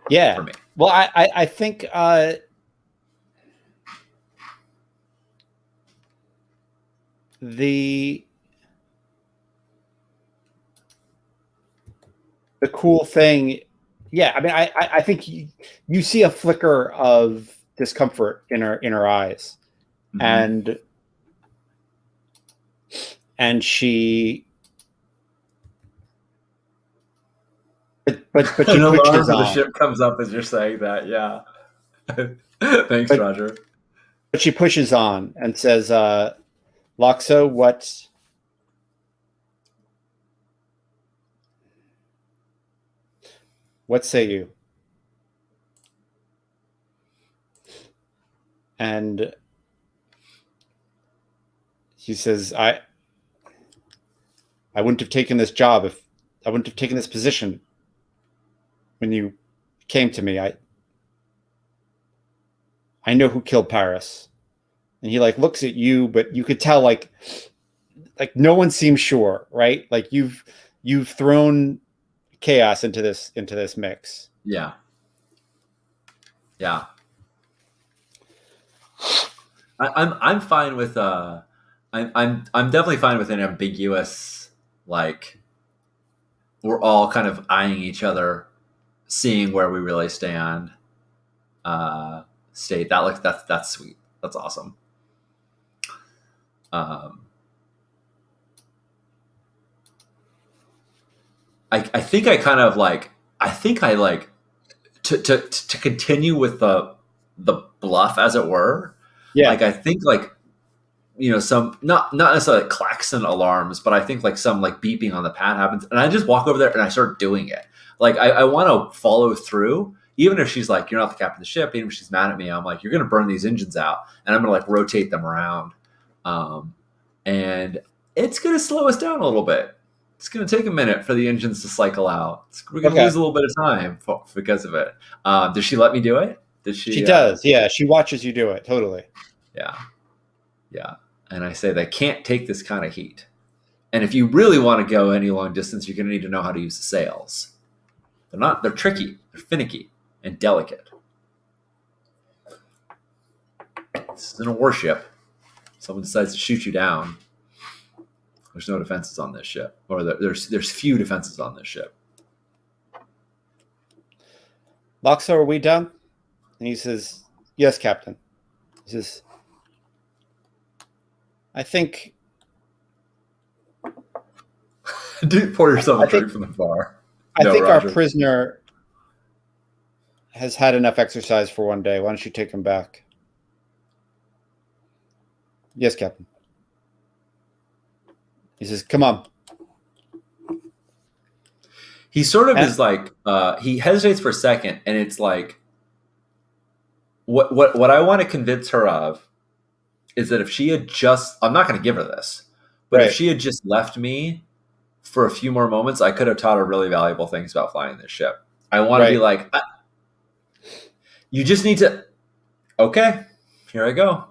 yeah. for me. Well, I think the cool thing, yeah. I mean, I think you see a flicker of discomfort in her eyes, Mm-hmm. and she but she An alarm pushes for the on. ship comes up as you're saying that. Yeah. Thanks, But Roger. she pushes on and says, Loxo, what say you? And he says, I wouldn't have taken this job if I wouldn't have taken this position when you came to me. I know who killed Paris. And he like looks at you, but you could tell like no one seems sure, right? Like you've thrown chaos into this mix. Yeah. Yeah. I'm fine with I'm definitely fine with an ambiguous, like we're all kind of eyeing each other, seeing where we really stand. State that looks that's sweet. That's awesome. Um, I think I kind of like I think I like to continue with the bluff as it were. Yeah. Like I think like some not necessarily like klaxon alarms, but I think like some like beeping on the pad happens, and I just walk over there and I start doing it. Like I want to follow through, even if she's like, "You're not the captain of the ship," even if she's mad at me. I'm like, "You're going to burn these engines out," and I'm going to like rotate them around, um, and it's going to slow us down a little bit. It's going to take a minute for the engines to cycle out. We're going to Okay. lose a little bit of time because of it. Does she let me do it? Did She she? does. Yeah. She watches you do it. Totally. Yeah. Yeah. And I say they can't take this kind of heat. And if you really want to go any long distance, you're going to need to know how to use the sails. They're tricky, they're finicky and delicate. This isn't a warship. Someone decides to shoot you down. There's no defenses on this ship, or there's few defenses on this ship. Loxo, are we done? And he says, yes, Captain. He says, I think Dude, pour yourself I a think drink from the bar. I No, think our Roger. prisoner has had enough exercise for one day. Why don't you take him back? Yes, Captain. He says, come on. He sort of And, is like he hesitates for a second, and it's like what I want to convince her of is that if she had just, I'm not going to give her this, but if Right. she had just left me for a few more moments, I could have taught her really valuable things about flying this ship. I want to be Right. like, you just need to, okay, here I go.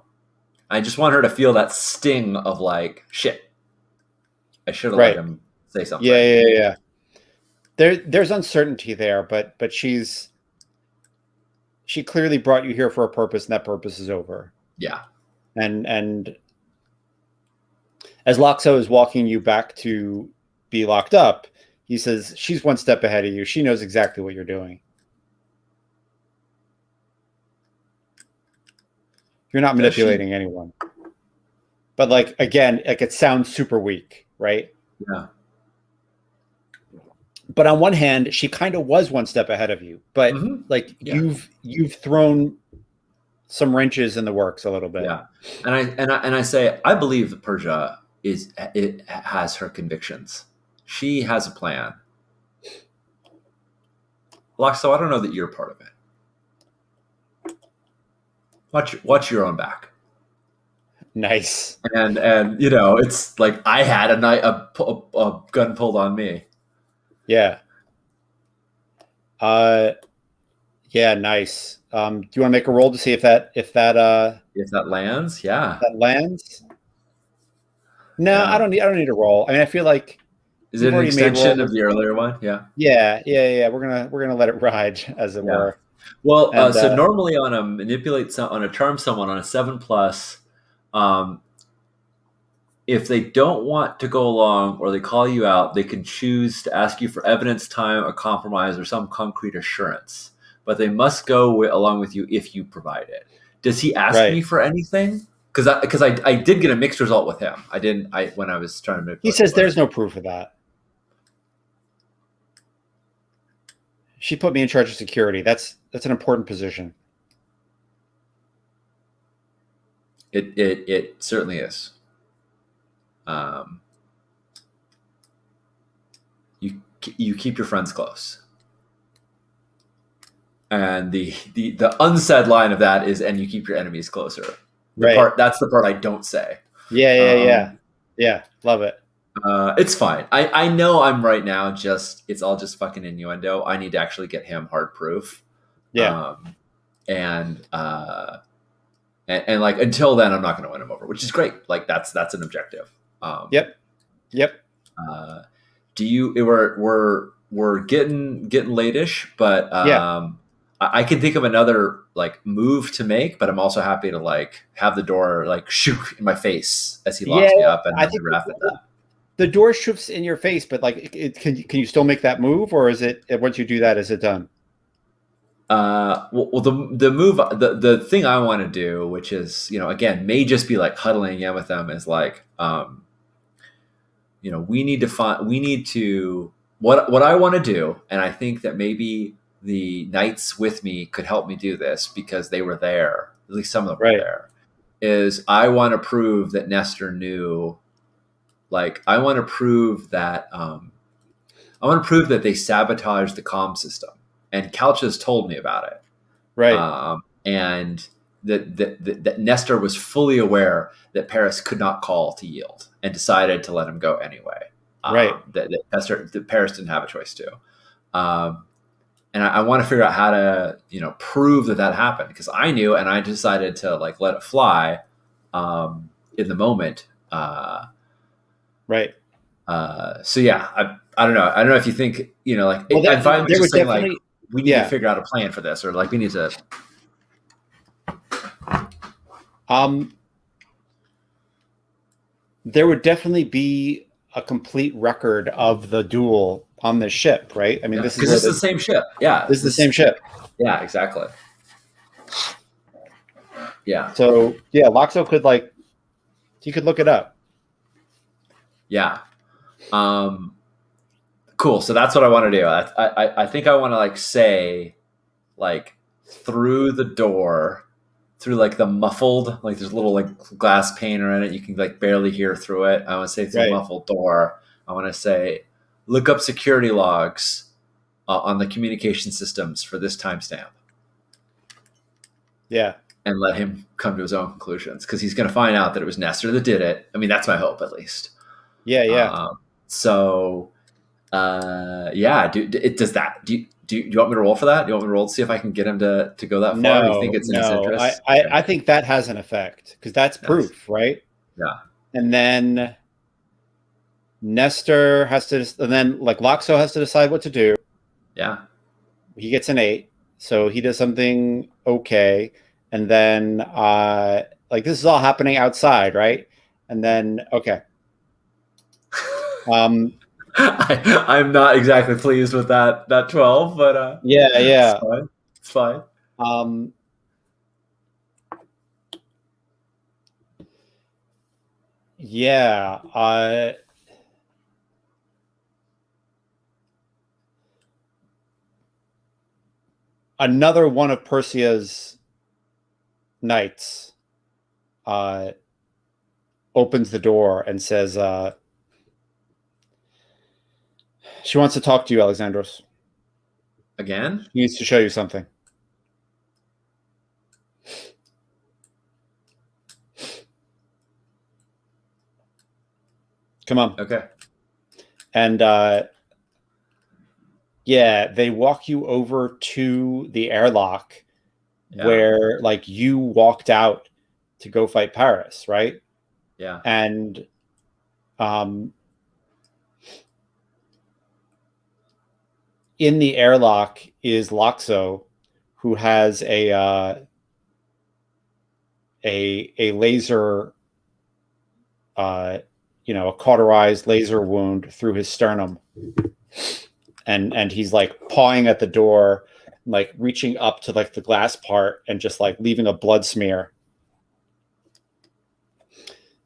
I just want her to feel that sting of like, shit, I should have let Right. him say Yeah. something. Yeah. Yeah. Yeah. There's uncertainty there, but she clearly brought you here for a purpose, and that purpose is over. Yeah. And as Loxo is walking you back to be locked up, he says she's one step ahead of you. She knows exactly what you're doing. You're not Does she? manipulating anyone. But like again, like it sounds super weak, right? Yeah. But on one hand, she kind of was one step ahead of you. But Mm-hmm. like Yeah. you've thrown some wrenches in the works a little bit. Yeah. And I say I believe that Persia it has her convictions. She has a plan. Loxo, I don't know that you're part of it. Watch your own back. Nice. And you know, it's like I had a gun pulled on me. Yeah. Uh yeah, nice. Do you want to make a roll to see if If that lands, yeah. that lands? No, Yeah. I don't need a roll. I mean, I feel like Is you've it an already made extension rolls. of the earlier one? Yeah. Yeah, yeah, yeah. We're gonna let it ride, as it Yeah. were. Well, And so normally on a charm someone on a 7+, um, if they don't want to go along or they call you out, they can choose to ask you for evidence, time, a compromise, or some concrete assurance. But they must go along with you if you provide it. Does he ask right. me for anything? Because I did get a mixed result with him. I didn't I when I was trying to He manipulate the says player. there's no proof of that. She put me in charge of security. That's an important position. It certainly is. Um, you keep your friends close. And the unsaid line of that is, and you keep your enemies closer. Right. That's the part I don't say. Yeah, yeah, yeah. Um, Yeah. Love it. it's fine. I know I'm right now. It's all just fucking innuendo. I need to actually get him hard proof. Yeah. Um, and and like until then, I'm not going to win him over, which is great. Like that's an objective. Um, Yep. Yep. uh, do you? We're getting late-ish, but Yeah. I can think of another like move to make, but I'm also happy to like have the door like shoot in my face as he Yeah. locks me up and I then I think wrap at that. the door shoots in your face, but like, can you still make that move, or is it once you do that, is it done? Well, the move, the thing I want to do, which is, you know, again, may just be like huddling in with them, is like, you know, we need to, what I want to do, and I think that maybe the knights with me could help me do this because they were there, at least some of them were Right. there, is I want to prove that Nestor knew, like, I want to prove that, I want to prove that they sabotaged the comm system. And Couches told me about it. Right. And that Nestor was fully aware that Paris could not call to yield and decided to let him go anyway. Right. That Paris didn't have a choice to. And I want to figure out how to, you know, prove that happened because I knew and I decided to like let it fly in the moment. Right. So yeah, I don't know. I don't know if you think, you know, like Well, if I was there just would saying like definitely, we need to yeah. figure out a plan for this, or like we need to. Um, there would definitely be a complete record of the duel on the ship, right? I mean, Yeah, this is because where this is the same ship. Yeah, this is the same ship. Yeah, exactly. Yeah, So yeah, Loxo could like he could look it up. yeah. Cool. So that's what I want to do. I think I want to like say, like through the door, through like the muffled, like there's a little like glass paner in it. You can like barely hear through it. I want to say through the Right. muffled door. I want to say, look up security logs on the communication systems for this timestamp. Yeah. and let him come to his own conclusions because he's going to find out that it was Nestor that did it. I mean, that's my hope at least. Yeah, yeah. So yeah, does that do you want me to roll for that? Do you want me to roll to see if I can get him to go that far? Do you think No, it's in his no. interest? Okay. I think that has an effect because that's Yes. proof, right? Yeah. And then Nestor has to, and then like Loxo has to decide what to do. Yeah. He gets an 8, so he does something okay, and then like this is all happening outside, right? And then okay, um, I'm not exactly pleased with that 12, but yeah, it's yeah, fine. It's fine. um, yeah. Another one of Persea's knights uh, opens the door and says, "She wants to talk to you, Alexandros. Again? She needs to show you something. Come on." Okay. And yeah, they walk you over to the airlock Yeah. where like you walked out to go fight Paris, right? Yeah. And um, in the airlock is Loxo, who has a laser, uh, a cauterized laser wound through his sternum, and he's like pawing at the door, like reaching up to like the glass part and just like leaving a blood smear.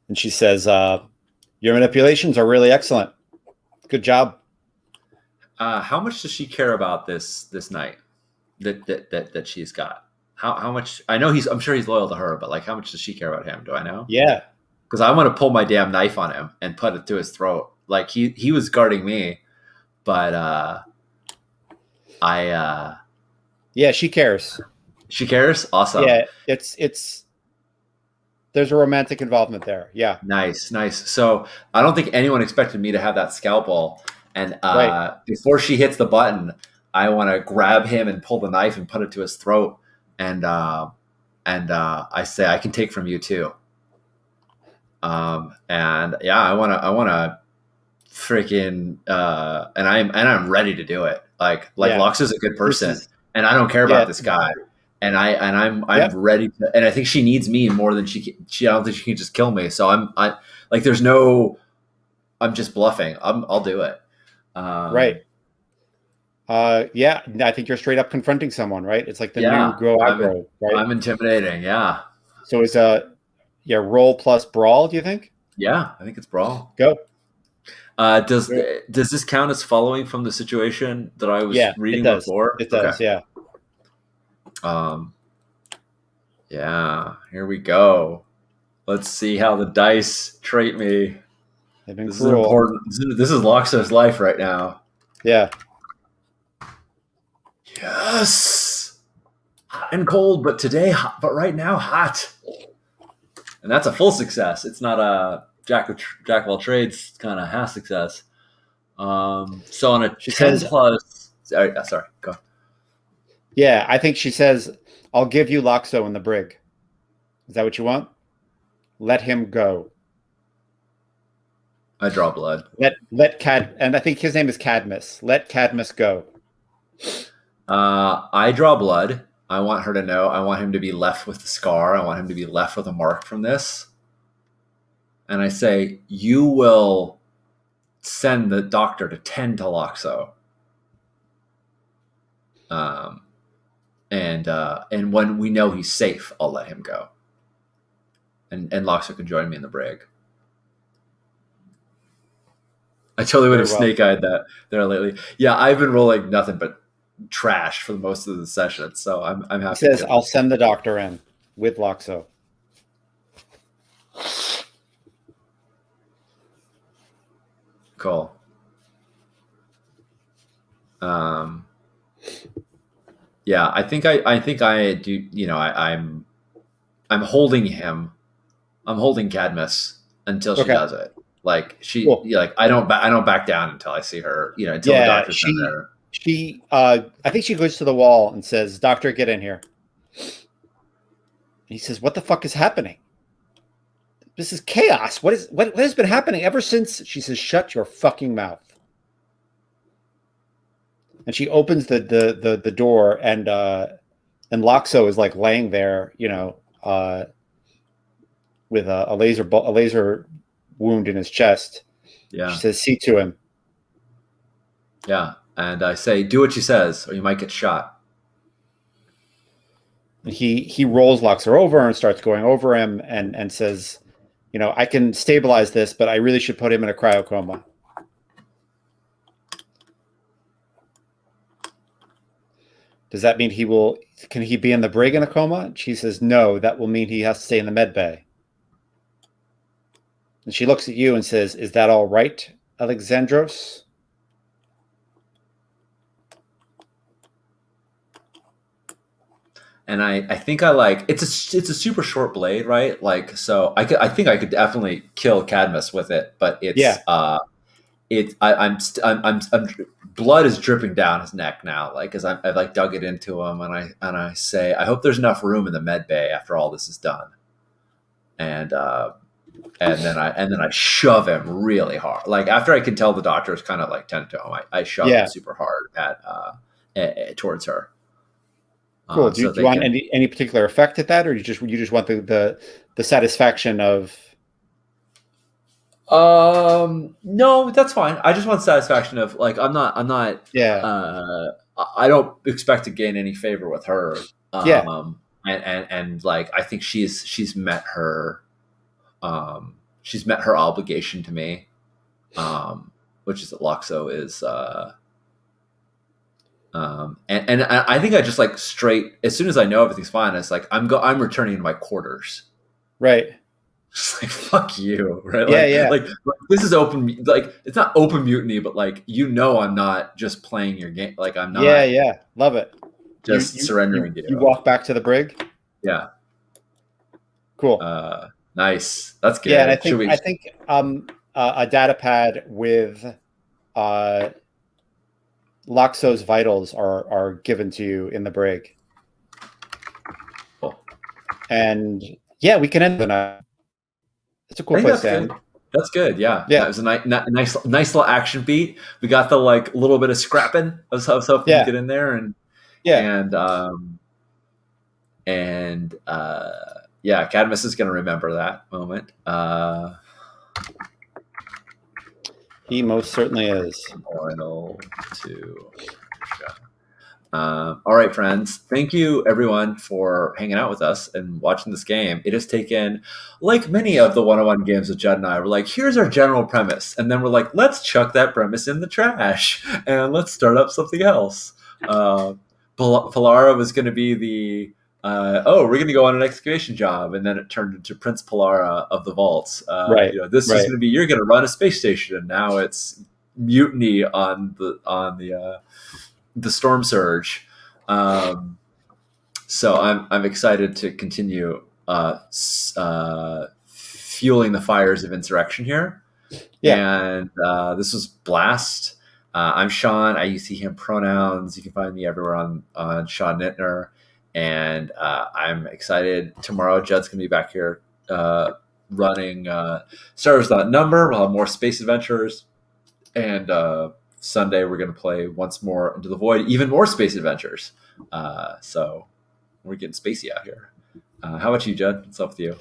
And she says, "Your manipulations are really excellent. Good job." How much does she care about this knight that she's got? How much? I know I'm sure he's loyal to her, but like, how much does she care about him? Do I know? Yeah, Because I want to pull my damn knife on him and put it to his throat. Like he was guarding me, but I yeah, she cares. she cares. Awesome. Yeah, it's there's a romantic involvement there. Yeah, Nice, nice. So I don't think anyone expected me to have that scalpel. And right. before she hits the button, I want to grab him and pull the knife and put it to his throat. And I say, I can take from you too. And yeah, I want to freaking, and I'm ready to do it. Like Yeah, Lux is a good this person, is and I don't care about yeah, this guy. And I'm yep, ready to, and I think she needs me more than I don't think she can just kill me. So I like there's no, I'm just bluffing. I'll do it. right. Um, Yeah, I think you're straight up confronting someone, right? It's like the new yeah, grow I'm aggro, right? I'm intimidating. Yeah, So it's yeah, roll plus brawl, do you think? yeah. I think it's brawl. Go. Does Do it. does this count as following from the situation that I was Yeah, it reading does. before? It Okay. does, yeah. Um, yeah. Here we go. Let's see how the dice treat me. They've been This is cruel. important. This is Loxo's life right now. Yeah. Yes. Hot and cold, but today, hot, but right now, hot. And that's a full success. It's not a jack of all trades kind of half success. So on a She 10 says, plus, sorry, go. yeah, I think she says, "I'll give you Loxo in the brig." Is that what you want? Let him go. I draw blood. Let Cad, and I think his name is Cadmus. Let Cadmus go. I draw blood. I want her to know. I want him to be left with the scar. I want him to be left with a mark from this. And I say, you will send the doctor to tend to Loxo. Um, and when we know he's safe, I'll let him go. And Loxo can join me in the brig. I totally would Very have well. snake eyed that there lately. Yeah, I've been rolling nothing but trash for most of the session, so I'm He happy to says, get "I'll this. send the doctor in with Loxo." Cool. Yeah, I think I do. I'm I'm holding him. I'm holding Cadmus until she Okay, does it. Like cool. like I don't back down until I see her. Until the Yeah, doctor's been there. I think she goes to the wall and says, "Doctor, get in here." He says, "What the fuck is happening? This is chaos. What has been happening ever since?" She says, "Shut your fucking mouth." And she opens the door, and Loxo is like laying there, with a laser wound in his chest. She Yeah, says, "See to him." yeah. And I say, do what she says, or you might get shot. And he rolls Loxer over and starts going over him, and says, "I can stabilize this, but I really should put him in a cryocoma." Does that mean can he be in the brig in a coma? She says, "No, that will mean he has to stay in the med bay." And she looks at you and says, "Is that all right, Alexandros?" And I think I like it's a super short blade, right? Like so I think I could definitely kill Cadmus with it, but Yeah, I'm blood is dripping down his neck now, like as I've like dug it into him, and I say I hope there's enough room in the med bay after all this is done, and and then I shove him really hard, like after I can tell the doctor is kind of like tend to him, I shove him yeah, super hard towards her, cool. Do so you they want can. any particular effect at that, or you just want the satisfaction of? No, that's fine. I just want satisfaction of like Yeah, I don't expect to gain any favor with her. yeah, And like I think she's met her obligation to me. Which is that Loxo is and I think I just like straight as soon as I know everything's fine, it's like I'm returning to my quarters. right. Just like fuck you, right? Yeah, Like, yeah, like this is open. Like it's not open mutiny, but like I'm not just playing your game. Like I'm yeah, not yeah. Love it. You just you you surrendering to you you. walk back to the brig. Yeah, Cool. nice. That's Yeah, and I good. Should think we? I think a data pad with uh, Loxo's vitals are given to you in the brig, Cool. and yeah, we can end the night. It's a I cool think place that's to good. end. That's good. Yeah, that Yeah, was a nice little action beat. We got the like little bit of scrapping. I was hoping to yeah, get in there yeah. and and yeah, Cadmus is going to remember that moment. He most certainly is. Oil to all right, friends. Thank you, everyone, for hanging out with us and watching this game. It has taken, like many of the one-on-one games with Judd and I, we're like, here's our general premise, and then we're like, let's chuck that premise in the trash and let's start up something else. Polara was going to be the oh, we're going to go on an excavation job, and then it turned into Prince Polara of the Vaults. Right, This is right. going to be you're going to run a space station, and now it's mutiny on the storm surge. Um, so I'm excited to continue fueling the fires of insurrection here. Yeah, And this was Blast. I'm Sean. I use he, him pronouns. You can find me everywhere on Sean Nittner. And I'm excited. Tomorrow, Judd's going to be back here running Star Wars Number. We'll have more space adventures. And Sunday, we're going to play once more Into the Void, even more space adventures. So we're getting spacey out here. How about you, Judd? What's up with you?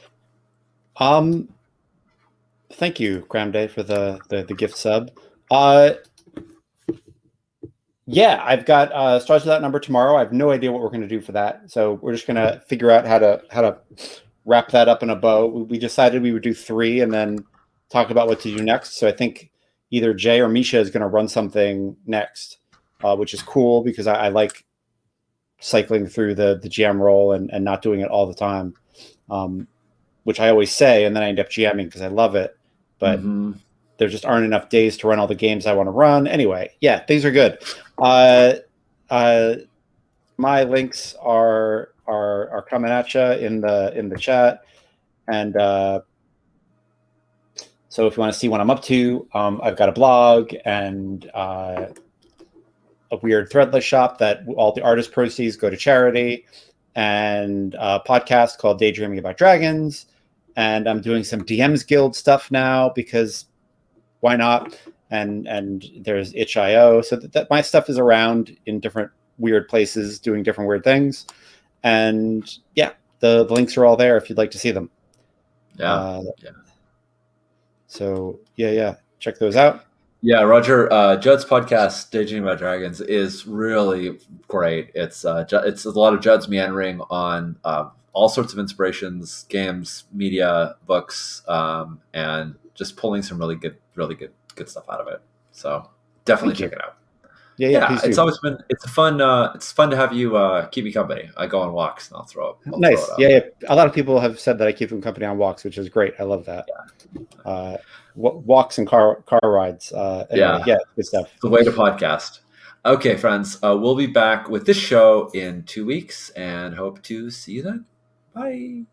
um, thank you, Grande, for the gift sub. Uh, yeah, I've got Stars Without Number tomorrow. I have no idea what we're going to do for that, so we're just going to figure out how to wrap that up in a bow. We decided we would do 3 and then talk about what to do next. So I think either Jay or Misha is going to run something next, which is cool because I like cycling through the GM role and not doing it all the time, which I always say, and then I end up GMing because I love it. But Mm-hmm. there just aren't enough days to run all the games I want to run. Anyway, yeah, things are good. Uh, my links are are coming at you in the chat. And so if you want to see what I'm up to, I've got a blog and a weird threadless shop that all the artist proceeds go to charity, and a podcast called Daydreaming About Dragons. And I'm doing some DMs Guild stuff now because why not? And there's itch.io, so that my stuff is around in different weird places doing different weird things. And yeah, the links are all there if you'd like to see them. Yeah. Yeah. So yeah, check those out. Yeah, Roger. Judd's podcast, Daydreaming About Dragons, is really great. It's it's a lot of Judd's meandering on all sorts of inspirations, games, media, books, and just pulling some good stuff out of it. So definitely check it out. Yeah, please it's do. always been it's fun to have you keep me company. I go on walks and I'll throw Nice. it up. Yeah. A lot of people have said that I keep them company on walks, which is great. I love that. Walks and car rides. Anyway, yeah, good stuff. It's the way to podcast. Okay, friends, we'll be back with this show in 2 weeks and hope to see you then. Bye.